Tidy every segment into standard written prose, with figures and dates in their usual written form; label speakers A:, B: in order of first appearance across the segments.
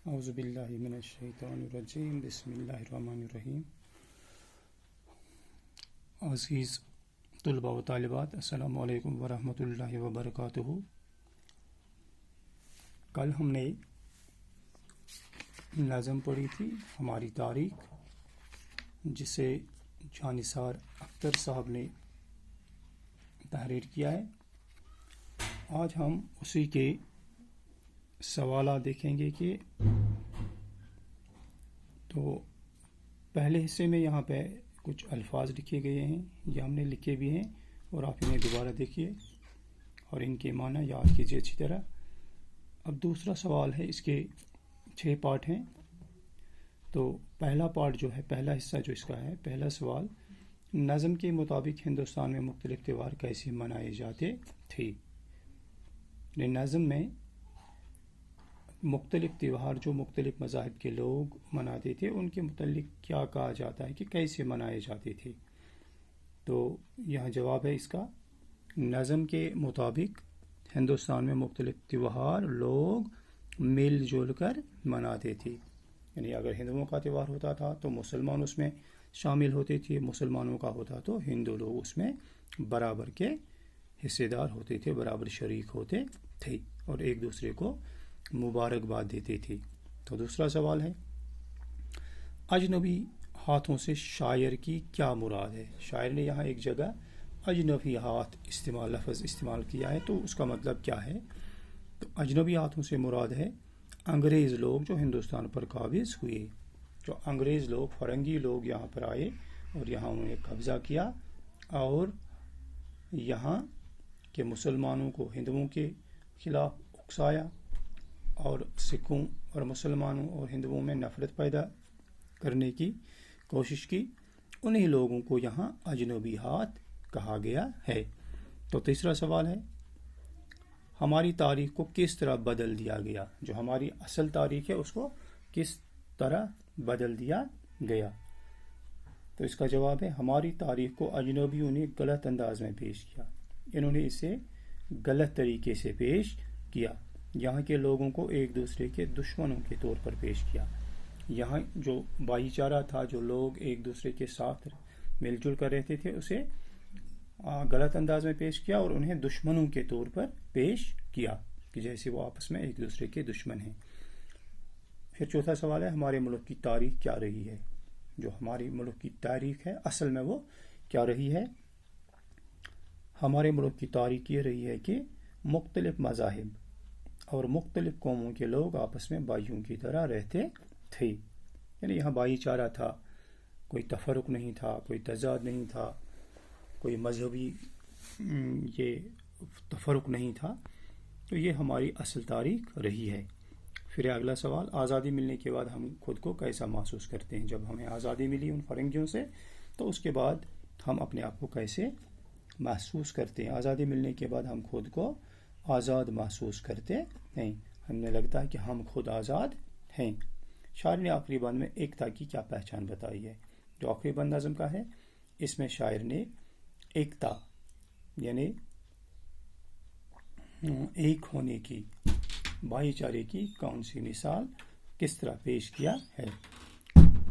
A: اعوذ باللہ من الشیطان الرجیم بسم اللہ الرحمن الرحیم۔ عزیز طلباء و طالبات، السلام علیکم ورحمۃ اللہ وبرکاتہ۔ کل ہم نے نظم پڑھی تھی ہماری تاریخ، جسے جانثار اختر صاحب نے تحریر کیا ہے۔ آج ہم اسی کے سوالات دیکھیں گے کہ تو پہلے حصے میں یہاں پہ کچھ الفاظ لکھے گئے ہیں، یہ ہم نے لکھے بھی ہیں اور آپ انہیں دوبارہ دیکھیے اور ان کے معنی یاد کیجیے اچھی طرح۔ اب دوسرا سوال ہے، اس کے 6 پارٹ ہیں۔ تو پہلا پارٹ جو ہے، پہلا حصہ جو اس کا ہے، پہلا سوال، نظم کے مطابق ہندوستان میں مختلف تہوار کیسے منائے جاتے تھے؟ نظم میں مختلف تہوار جو مختلف مذاہب کے لوگ مناتے تھے، ان کے متعلق کیا کہا جاتا ہے کہ کیسے منائے جاتے تھے؟ تو یہاں جواب ہے اس کا، نظم کے مطابق ہندوستان میں مختلف تہوار لوگ مل جل کر مناتے تھے۔ یعنی اگر ہندوؤں کا تہوار ہوتا تھا تو مسلمان اس میں شامل ہوتے تھے، مسلمانوں کا ہوتا تو ہندو لوگ اس میں برابر کے حصے دار ہوتے تھے، برابر شریک ہوتے تھے اور ایک دوسرے کو مبارکباد دیتے تھے۔ تو دوسرا سوال ہے، اجنبی ہاتھوں سے شاعر کی کیا مراد ہے؟ شاعر نے یہاں ایک جگہ اجنبی ہاتھ لفظ استعمال کیا ہے، تو اس کا مطلب کیا ہے؟ تو اجنبی ہاتھوں سے مراد ہے انگریز لوگ جو ہندوستان پر قابض ہوئے، جو انگریز لوگ، فرنگی لوگ یہاں پر آئے اور یہاں انہوں نے قبضہ کیا اور یہاں کے مسلمانوں کو ہندوؤں کے خلاف اکسایا اور سکھوں اور مسلمانوں اور ہندوؤں میں نفرت پیدا کرنے کی کوشش کی۔ انہی لوگوں کو یہاں اجنبی ہاتھ کہا گیا ہے۔ تو تیسرا سوال ہے، ہماری تاریخ کو کس طرح بدل دیا گیا؟ جو ہماری اصل تاریخ ہے اس کو کس طرح بدل دیا گیا؟ تو اس کا جواب ہے، ہماری تاریخ کو اجنبیوں نے غلط انداز میں پیش کیا، انہوں نے اسے غلط طریقے سے پیش کیا، یہاں کے لوگوں کو ایک دوسرے کے دشمنوں کے طور پر پیش کیا۔ یہاں جو بھائی چارہ تھا، جو لوگ ایک دوسرے کے ساتھ مل جل کر رہتے تھے، اسے غلط انداز میں پیش کیا اور انہیں دشمنوں کے طور پر پیش کیا کہ جیسے وہ آپس میں ایک دوسرے کے دشمن ہیں۔ پھر چوتھا سوال ہے، ہمارے ملک کی تاریخ کیا رہی ہے؟ جو ہماری ملک کی تاریخ ہے اصل میں وہ کیا رہی ہے؟ ہمارے ملک کی تاریخ یہ رہی ہے کہ مختلف مذاہب اور مختلف قوموں کے لوگ آپس میں بھائیوں کی طرح رہتے تھے۔ یعنی یہاں بھائی چارہ تھا، کوئی تفرق نہیں تھا، کوئی تضاد نہیں تھا، کوئی مذہبی یہ تفرق نہیں تھا۔ تو یہ ہماری اصل تاریخ رہی ہے۔ پھر اگلا سوال، آزادی ملنے کے بعد ہم خود کو کیسا محسوس کرتے ہیں؟ جب ہمیں آزادی ملی ان فرنگیوں سے تو اس کے بعد ہم اپنے آپ کو کیسے محسوس کرتے ہیں؟ آزادی ملنے کے بعد ہم خود کو آزاد محسوس کرتے ہیں، ہمیں لگتا ہے کہ ہم خود آزاد ہیں۔ شاعر نے آخری بند میں ایکتا کی کیا پہچان بتائی ہے؟ جو آخری بند نظم کا ہے، اس میں شاعر نے ایکتا یعنی ایک ہونے کی، بھائی چارے کی کون سی مثال کس طرح پیش کیا ہے؟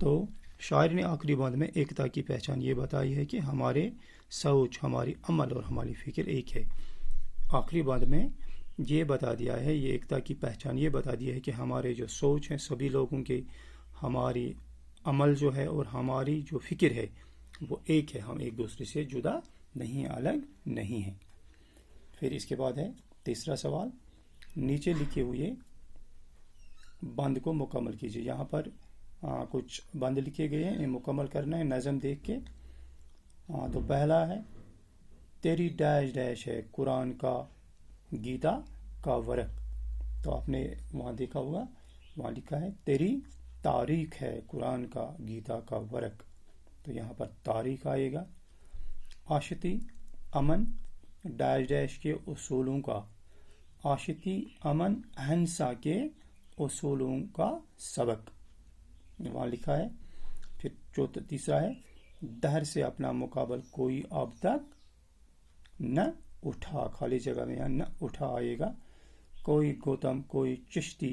A: تو شاعر نے آخری بند میں ایکتا کی پہچان یہ بتائی ہے کہ ہمارے سوچ، ہماری عمل اور ہماری فکر ایک ہے۔ آخری بند میں یہ بتا دیا ہے، یہ ایکتا کی پہچان یہ بتا دیا ہے کہ ہمارے جو سوچ ہیں سبھی لوگوں کے، ہماری عمل جو ہے اور ہماری جو فکر ہے وہ ایک ہے، ہم ایک دوسرے سے جدا نہیں، الگ نہیں ہیں۔ پھر اس کے بعد ہے تیسرا سوال، نیچے لکھے ہوئے بند کو مکمل کیجیے۔ یہاں پر کچھ بند لکھے گئے ہیں، مکمل کرنا ہے نظم دیکھ کے۔ تو پہلا ہے، تیری ڈیش ڈیش ہے قرآن کا گیتا کا ورق۔ تو آپ نے وہاں دیکھا ہوگا، وہاں لکھا ہے تیری تاریخ ہے قرآن کا گیتا کا ورق، تو یہاں پر تاریخ آئے گا۔ آشتی امن ڈیش ڈیش کے اصولوں کا، آشتی امن اہنسا کے اصولوں کا سبق، وہاں لکھا ہے۔ پھر تیسرا ہے، دہر سے اپنا مقابل کوئی اب تک نہ اٹھا، خالی جگہ میں یہاں نہ اٹھا آئے گا، کوئی گوتم کوئی چشتی